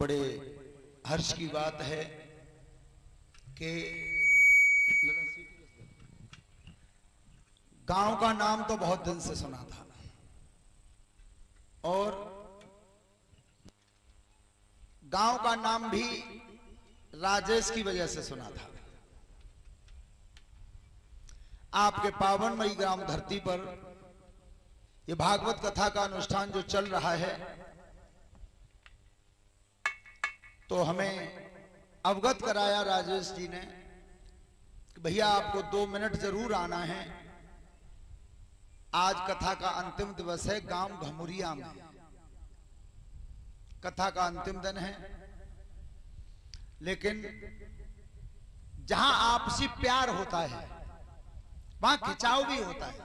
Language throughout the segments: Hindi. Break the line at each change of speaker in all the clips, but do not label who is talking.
बड़े हर्ष की बात है कि गांव का नाम तो बहुत दिन से सुना था और गांव का नाम भी राजेश की वजह से सुना था। आपके पावनमयी ग्राम धरती पर यह भागवत कथा का अनुष्ठान जो चल रहा है, तो हमें अवगत कराया राजेश जी ने कि भैया आपको 2 मिनट जरूर आना है। आज कथा का अंतिम दिवस है। गांव घमुरिया में कथा का अंतिम दिन है, लेकिन जहां आपसी प्यार होता है वहां खिंचाव भी होता है।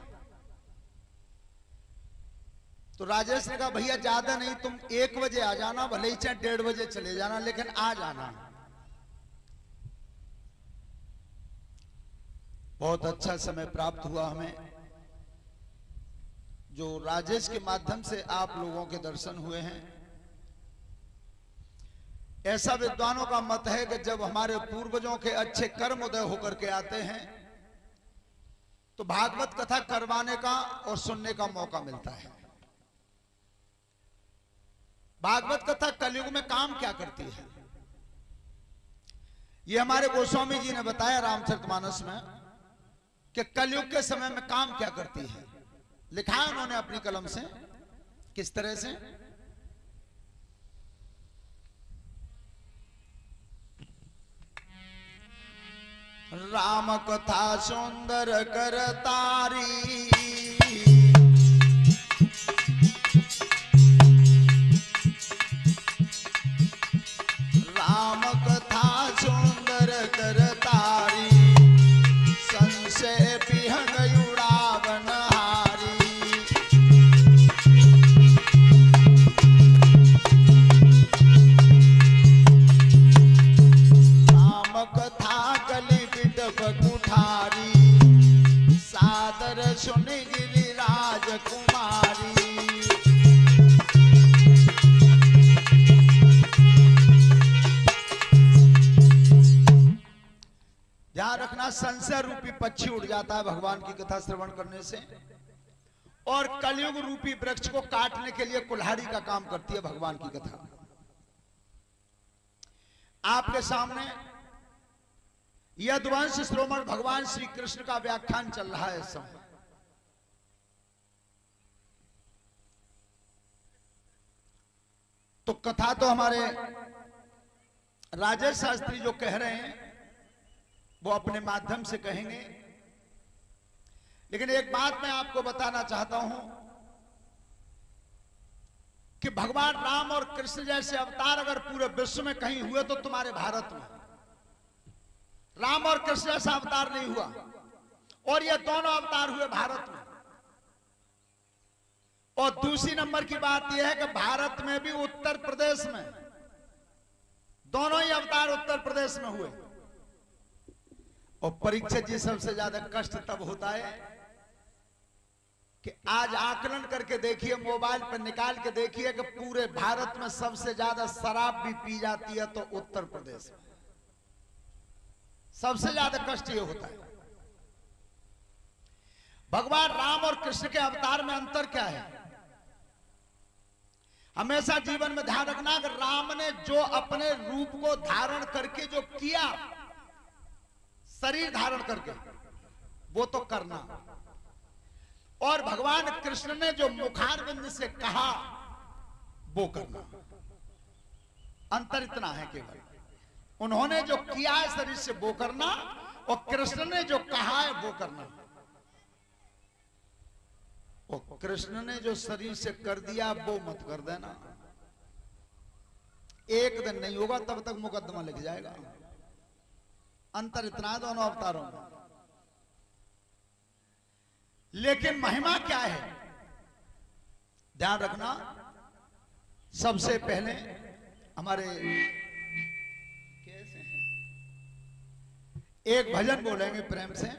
तो राजेश ने कहा भैया ज्यादा नहीं, तुम 1 बजे आ जाना, भले ही चाहे 1:30 बजे चले जाना, लेकिन आ जाना। बहुत अच्छा समय प्राप्त हुआ हमें, जो राजेश के माध्यम से आप लोगों के दर्शन हुए हैं। ऐसा विद्वानों का मत है कि जब हमारे पूर्वजों के अच्छे कर्म उदय होकर के आते हैं तो भागवत कथा करवाने का और सुनने का मौका मिलता है। भागवत कथा कलयुग में काम क्या करती है, ये हमारे गोस्वामी जी ने बताया रामचरितमानस में कि कलयुग के समय में काम क्या करती है। लिखा है उन्होंने अपनी कलम से, किस तरह से। राम कथा सुंदर करतारी, राम कथा सुंदर करतारी, संशय पिहग उड़ावन हारी। राम कथा कलि बिडप कुठारी, सादर सुन गिरिराज कुमारी। ध्यान रखना, संशय रूपी पक्षी उड़ जाता है भगवान की कथा श्रवण करने से, और कलयुग रूपी वृक्ष को काटने के लिए कुल्हाड़ी का काम करती है भगवान की कथा। आपके सामने यदुवंश श्रोमण भगवान श्री कृष्ण का व्याख्यान चल रहा है इस समय। तो कथा तो हमारे राजेश शास्त्री जो कह रहे हैं वो अपने माध्यम से कहेंगे, लेकिन एक बात मैं आपको बताना चाहता हूं कि भगवान राम और कृष्ण जैसे अवतार अगर पूरे विश्व में कहीं हुए तो तुम्हारे भारत में राम और कृष्ण जैसा अवतार नहीं हुआ, और ये दोनों अवतार हुए भारत में। और दूसरी नंबर की बात यह है कि भारत में भी उत्तर प्रदेश में दोनों ही अवतार उत्तर प्रदेश में हुए। और परीक्षित जी सबसे ज्यादा कष्ट तब होता है कि आज आकलन करके देखिए, मोबाइल पर निकाल के देखिए कि पूरे भारत में सबसे ज्यादा शराब भी पी जाती है तो उत्तर प्रदेश में सबसे ज्यादा कष्ट ये होता है। भगवान राम और कृष्ण के अवतार में अंतर क्या है? हमेशा जीवन में ध्यान रखना कि राम ने जो अपने रूप को धारण करके जो किया, शरीर धारण करके, वो तो करना, और भगवान कृष्ण ने जो मुखारविंद से कहा वो करना। अंतर इतना है केवल, उन्होंने जो किया है शरीर से वो करना, और कृष्ण ने जो कहा है वो करना। और कृष्ण ने जो शरीर से कर दिया वो मत कर देना। एक दिन नहीं होगा तब तक मुकदमा लिख जाएगा। अंतर इतना है दोनों अवतारों में। लेकिन महिमा क्या है ध्यान रखना। सबसे पहले हमारे कैसे हैं, एक भजन बोलेंगे प्रेम से,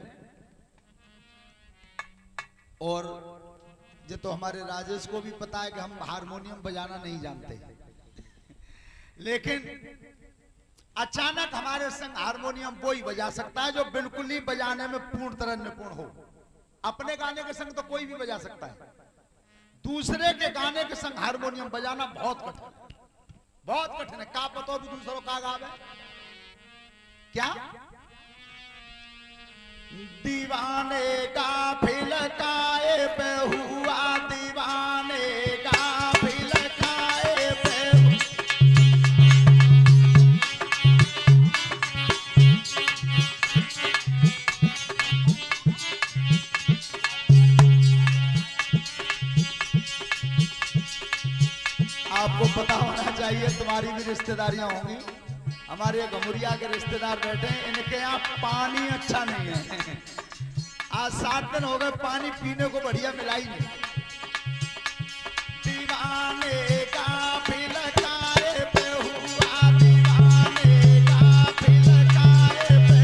और ये तो हमारे राजेश को भी पता है कि हम हारमोनियम बजाना नहीं जानते, लेकिन अचानक हमारे संग हारमोनियम कोई बजा सकता है जो बिल्कुल ही बजाने में पूर्ण तरह निपुण हो। अपने गाने के संग तो कोई भी बजा सकता है, दूसरे के गाने के संग हारमोनियम बजाना बहुत कठिन है, बहुत कठिन है। का पता भी दूसरों का गावे क्या? दीवाने गाफिल काए पे हुआ, दीवाने गाफिल काए पे। आपको पता होना चाहिए, तुम्हारी भी रिश्तेदारियां होंगी। हमारे गमुरिया के रिश्तेदार बैठे हैं, इनके यहाँ पानी अच्छा नहीं है। आज 7 दिन हो गए पानी पीने को बढ़िया मिला ही नहीं। दीवाने गाफिल काए पे हुआ, दीवाने गाफिल काए पे।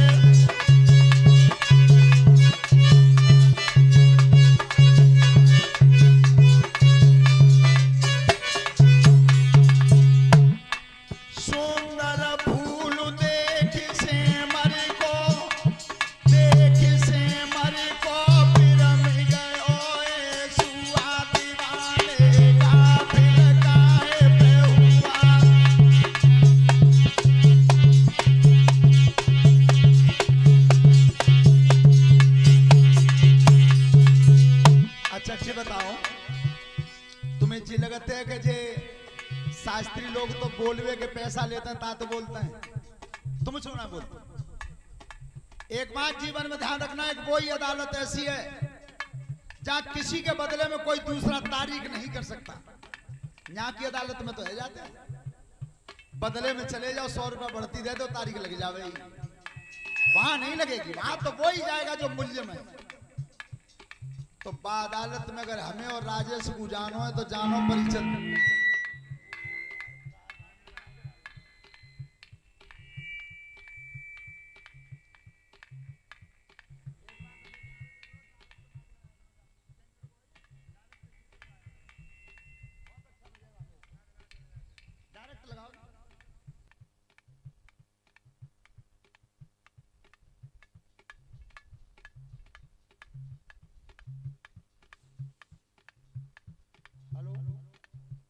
सुंदर फूल देख से मर को, देख से मर को पिरम गयो ए सुआ, दीवाने गाफिल काए पे हुआ। अच्छा अच्छी बताओ, तुम्हें जी लगता है कि जे शास्त्री लोग तो बोलवे के पैसा लेते हैं ता तो बोलते हैं, तुम सुना बोलते। एक बात जीवन में ध्यान रखना, एक कोई अदालत ऐसी है जहां किसी के बदले में कोई दूसरा तारीख नहीं कर सकता। यहाँ की अदालत में तो है जाते हैं, बदले में चले जाओ 100 रुपया बढ़ती दे दो, तारीख लग जावे। वहां नहीं लगेगी, वहां तो वो ही जाएगा जो मूल्य में। तो अदालत में अगर हमें और राजेश को जानो है तो जानो परिचय।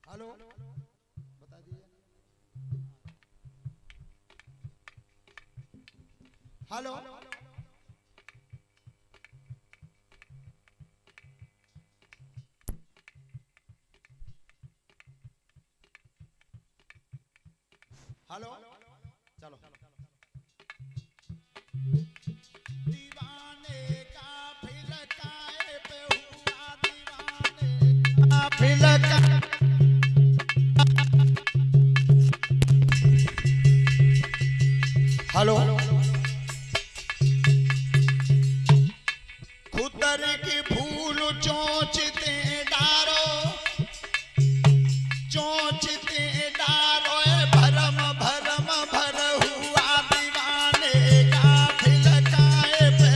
हेलो बता दीजिए। हेलो हेलो चलो। दीवाने गाफिल काए पे हुआ, दीवाने गाफिल काए। हेलो खुदर की भूल चोंचते डारो, चोंचते डारो भरम भरम भर हुआ, दीवाने गाफिल काए पे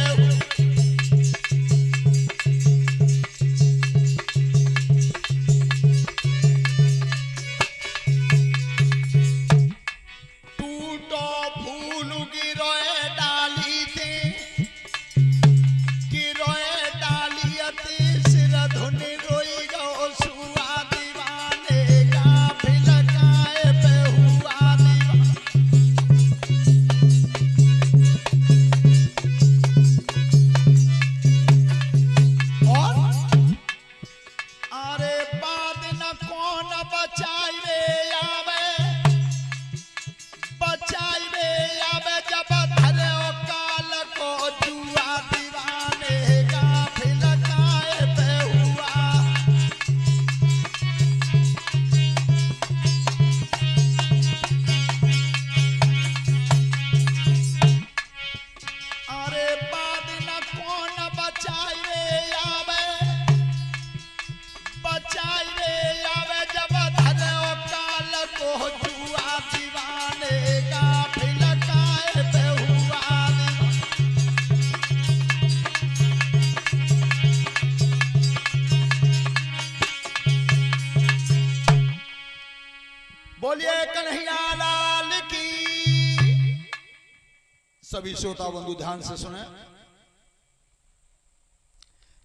टूटो फूल गिरोए डाली थे, गिरोए डालियते सिर धुनि रोई गो सुआ, दीवाने गाफिल काए पे हुआ, और अरे बाद न कौन बचाए आवे, बचाए आवे जब धर सभी श्रोता बंधु ध्यान से सुने।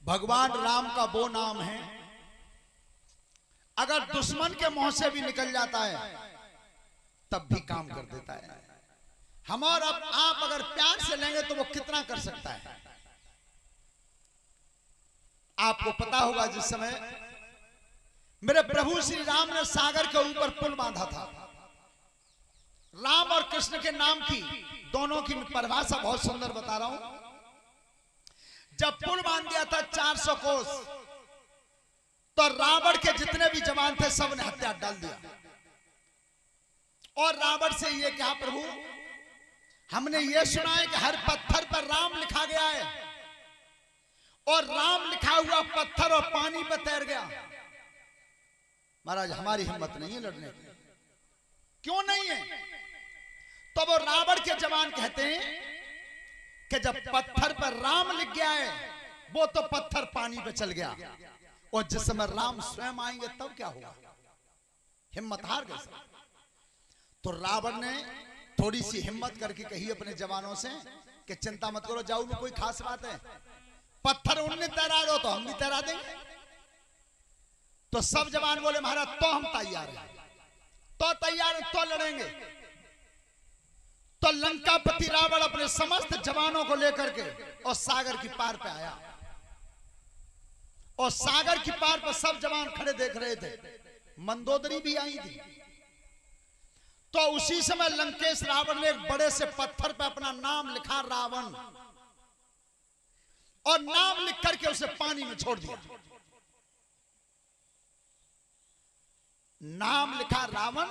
भगवान राम का वो नाम है, अगर दुश्मन के मुंह से भी निकल जाता है तब भी काम कर देता है। हम और अब आप अगर प्यार से लेंगे तो वो कितना कर सकता है। आपको पता होगा जिस समय मेरे प्रभु श्री राम ने सागर के ऊपर पुल बांधा था, राम और कृष्ण के नाम की दोनों की परिभाषा बहुत सुंदर बता रहा हूं। जब पुल बांध दिया था 400 कोस, तो रावण के जितने भी जवान थे सब ने हथियार डाल दिया और रावण से ये कहा, प्रभु हमने ये सुना है कि हर पत्थर पर राम लिखा गया है, और राम लिखा हुआ पत्थर और पानी पर तैर गया। महाराज हमारी हिम्मत नहीं है लड़ने की। क्यों नहीं है? तो वो रावण के जवान कहते हैं कि जब पत्थर पर राम लिख गया है, वो तो पत्थर पानी पे चल गया, और जिस समय राम स्वयं आएंगे तब क्या होगा? हिम्मत हार गए। तो रावण ने थोड़ी सी हिम्मत करके कही अपने जवानों से कि चिंता मत करो, जाओ में कोई खास बात है, पत्थर उनने तैरा दो तो हम भी तैरा देंगे। तो सब जवान बोले महाराज तो हम तैयार हैं, तो तैयार हैं, तो लड़ेंगे। तो लंकापति रावण अपने समस्त जवानों को लेकर के और सागर की पार पे आया, और सागर की पार पर सब जवान खड़े देख रहे थे, मंदोदरी भी आई थी। तो उसी समय लंकेश रावण ने एक बड़े से पत्थर पे अपना नाम लिखा रावण, और नाम लिख करके उसे पानी में छोड़ दिया। नाम लिखा रावण,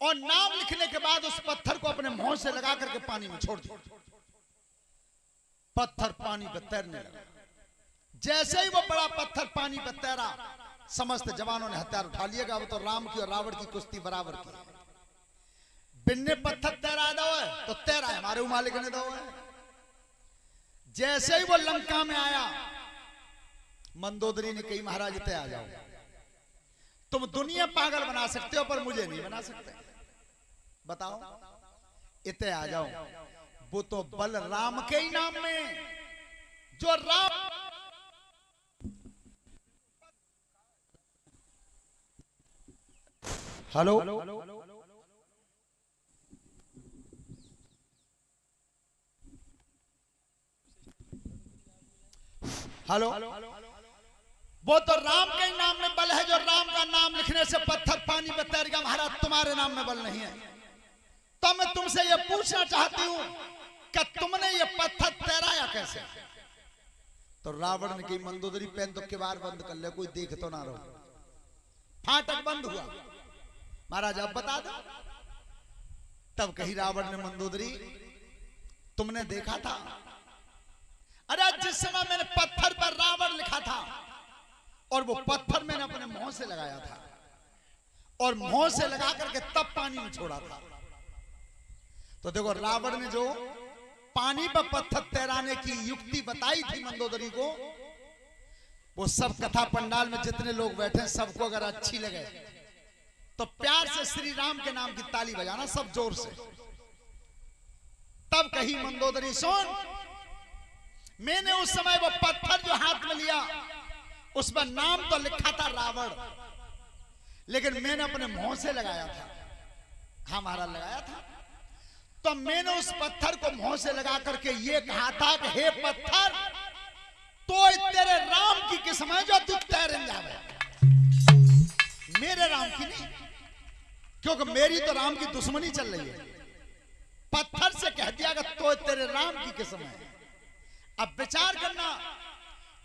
और नाम लिखने के बाद उस पत्थर को अपने मुंह से लगा करके पानी में छोड़ दिया। पत्थर पानी पर तैरने लगा। जैसे ही वो बड़ा पत्थर पानी पर तैरा, समस्त जवानों ने हथियार उठा लिएगा। वो तो राम की और रावण की कुश्ती बराबर की। बिन्ने पत्थर तैरा दो है तो तैरा है, हमारे मालिक ने दो है। जैसे ही वो लंका में आया, मंदोदरी ने कही महाराज इतने आ जाओ, तुम दुनिया पागल बना सकते हो पर मुझे नहीं बना सकते। बताओ, इतने आ जाओ। वो तो बल राम के ही नाम में, जो राम हेलो हेलो, वो तो राम के नाम में बल है, जो राम का नाम लिखने से पत्थर पानी में तैर गया। महाराज तुम्हारे नाम में बल नहीं है। तो मैं तुमसे ये पूछना चाहती हूं कि तुमने ये पत्थर तैराया कैसे? तो रावण ने कही मंदोदरी पेन तो किवाड़ बंद कर ले, कोई देख तो ना रहो। फाटक बंद हुआ। महाराज अब बता दो। तब कही रावण ने मंदोदरी तुमने देखा था? अरे जिस समय मैंने पत्थर पर रावण लिखा था, और वो पत्थर मैंने अपने मुंह से लगाया था, और मुंह से लगा करके तब पानी में छोड़ा था। तो देखो रावण ने जो पानी पर पत्थर तैराने की युक्ति बताई थी मंदोदरी को, वो सब कथा पंडाल में जितने लोग बैठे सबको अगर अच्छी लगे तो प्यार से श्री राम के नाम की ताली बजाना सब जोर से। तब कही मंदोदरी सुन, मैंने उस समय वो पत्थर जो हाथ में लिया उस पर नाम तो लिखा था रावण, लेकिन मैंने अपने मुंह से लगाया था। हाँ महाराज लगाया था। तो मैंने उस पत्थर को मुंह से लगा करके ये कहा था कि हे पत्थर, तो तेरे राम की किस्म है जो तू तैर जावे, मेरे राम की नहीं, क्योंकि मेरी तो राम की दुश्मनी चल रही है। पत्थर से कह दिया कि तो तेरे राम की किस्म है। अब विचार करना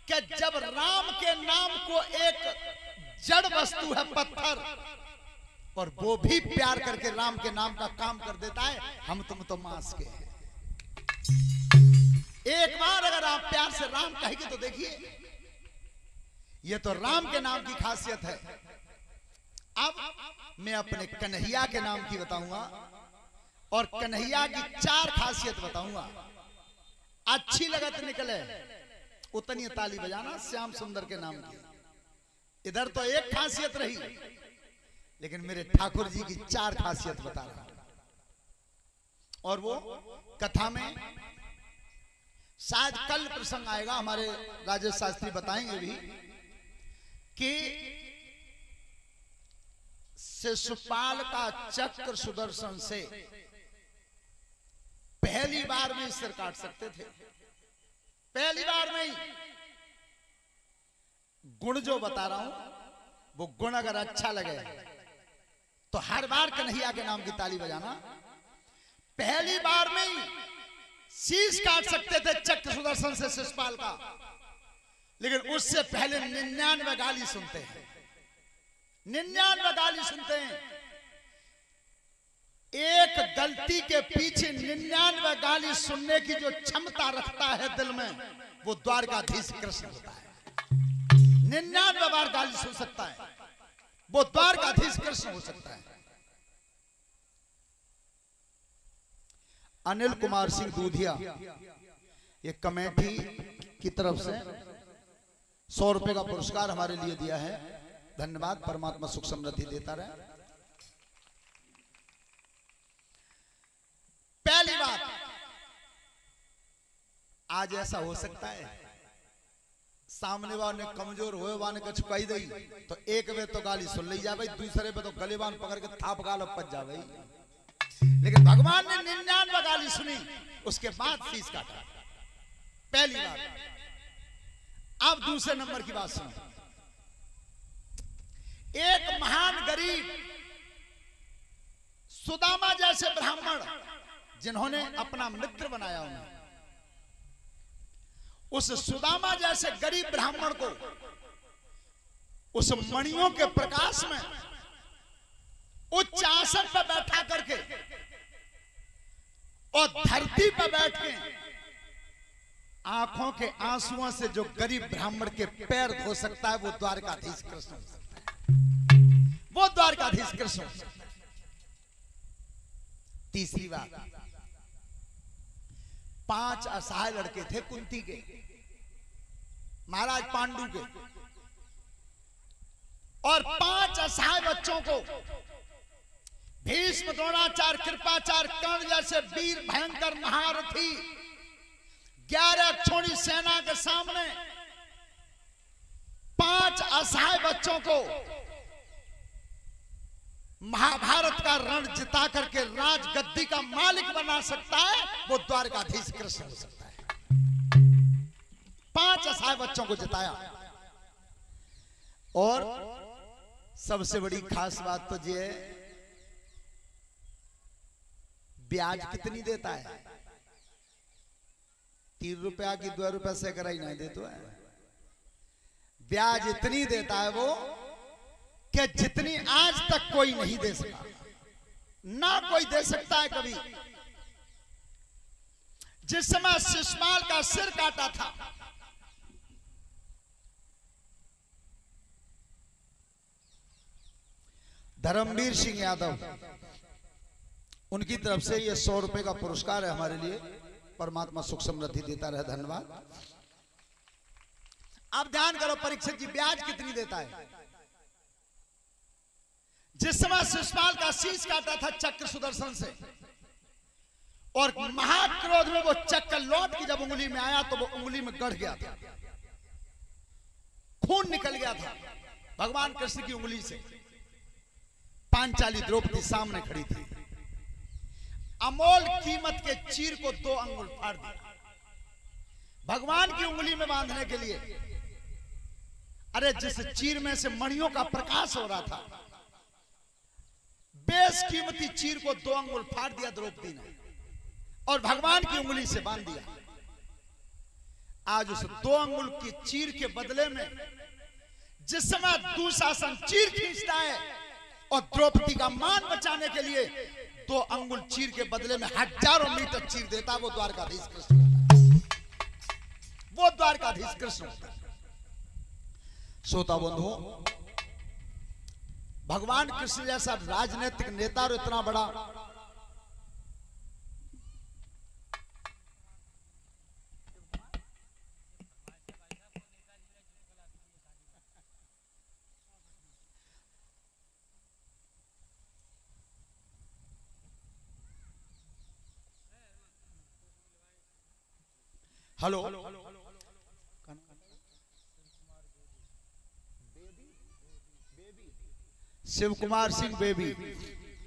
कि जब राम के नाम को एक जड़ वस्तु है पत्थर, और वो भी प्यार करके राम के नाम का काम कर देता है, हम तुम तो मांस के हैं। एक बार अगर आप प्यार से राम कहेंगे तो देखिए, ये तो राम के नाम की खासियत है। अब मैं अपने कन्हैया के नाम की बताऊंगा, और कन्हैया की 4 खासियत बताऊंगा। अच्छी लगत निकले उतनी ताली बजाना श्याम सुंदर के नाम की। इधर तो एक खासियत रही, लेकिन मेरे ठाकुर जी की 4 खासियत बता रहा हूं। और वो कथा में शायद कल प्रसंग आएगा, हमारे राजेश शास्त्री बताएंगे भी कि शिशुपाल का चक्र सुदर्शन से पहली बार में सिर काट सकते थे, पहली बार में ही। गुण जो बता रहा हूं वो गुण अगर अच्छा लगे तो हर बार कन्हैया के नाम की ताली बजाना। पहली बार में ही शीश काट सकते थे चक्र सुदर्शन से शिशुपाल का, लेकिन उससे पहले 99 गाली सुनते हैं, 99 गाली सुनते हैं। एक गलती के पीछे 99 गाली सुनने की जो क्षमता रखता है दिल में, वो द्वारकाधीश कृष्ण होता है। 99 बार गाली सुन सकता है, वो द्वारकाधीश कृष्ण हो सकता है। अनिल कुमार सिंह दूधिया ये कमेटी की तरफ से 100 रुपए का पुरस्कार हमारे लिए दिया है, धन्यवाद। परमात्मा सुख समृद्धि देता रहे। पहली बात, आज ऐसा हो सकता है सामने वाले कमजोर हुए वाने का चुकाई दई तो एक वे तो गाली सुन ली जावे, दूसरे पे तो गलेबान पकड़ के थाप गाल पच जावे, लेकिन भगवान ने 99 गाली सुनी, उसके बाद शीश काटा, पहली बार। अब दूसरे नंबर की बात सुनो। एक महान गरीब सुदामा जैसे ब्राह्मण जिन्होंने अपना मित्र बनाया, उन्हें उस सुदामा जैसे गरीब ब्राह्मण को उस मणियों के प्रकाश में उच्च आसन पर बैठा करके और धरती पर बैठ के आंखों के आंसुओं से जो गरीब ब्राह्मण के पैर धो सकता है, वो द्वारकाधीश कृष्ण हो सकता है, वो द्वारकाधीश कृष्ण हो सकता है। तीसरी बात, 5 असहाय लड़के थे कुंती के, महाराज पांडु के, और 5 असहाय बच्चों को भीष्म, द्रोणाचार्य, कृपाचार्य, कर्ण जैसे वीर भयंकर महारथी 11 अक्षौणी सेना के सामने 5 असहाय बच्चों को महाभारत का रण जिता करके राजगद्दी का मालिक बना सकता है, वो द्वारकाधीश कृष्ण हो सकता है। 5 असहाय बच्चों को जिताया। और सबसे बड़ी खास बात तो ये है, ब्याज कितनी देता है? 3 रुपया की 2 रुपया से कराई नहीं देते है, ब्याज इतनी देता है वो कि जितनी आज तक कोई नहीं दे सका, ना कोई दे सकता है कभी। जिस समय शिशुपाल का सिर काटा था, धर्मवीर सिंह यादव, उनकी तरफ से ये 100 रुपए का पुरस्कार है हमारे लिए, परमात्मा सुख समृद्धि देता रहे, धन्यवाद। अब ध्यान करो परीक्षित जी, ब्याज कितनी देता है? जिस समय शिशुपाल का शीश काटा था चक्र सुदर्शन से, और महाक्रोध में वो चक्र लौट की जब उंगली में आया तो वो उंगली में गड़ गया था, खून निकल गया था भगवान कृष्ण की उंगली से। पांचाली द्रौपदी सामने खड़ी थी, अमोल कीमत के चीर को 2 अंगुल फाड़ दिया भगवान की उंगली में बांधने के लिए। अरे जिस चीर में से मणियों का प्रकाश हो रहा था, बेशकीमती चीर को 2 अंगुल फाड़ दिया द्रौपदी ने और भगवान की उंगली से बांध दिया। आज उस 2 अंगुल की चीर के बदले में जिस समय दुशासन चीर खींचता है और द्रौपदी का मान बचाने के लिए 2 अंगुल चीर के बदले में हजारों मीटर चीर देता, वो द्वारकाधीश कृष्ण होता है, वो द्वारकाधीश कृष्ण होता है। श्रोता बंधुओं, भगवान कृष्ण जैसा राजनीतिक नेता और इतना बड़ा हेलो, शिव कुमार सिंह बेबी,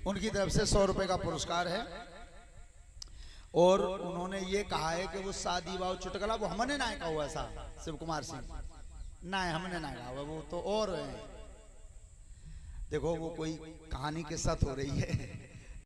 उनकी तरफ से 100 रुपए का पुरस्कार है। और उन्होंने ये कहा है कि वो शादी वाव चुटकला वो हमने ना कहा हुआ सा, शिव कुमार सिंह ना है, हमने ना कहा हुआ, वो तो और है। देखो वो कोई कहानी के साथ हो रही है।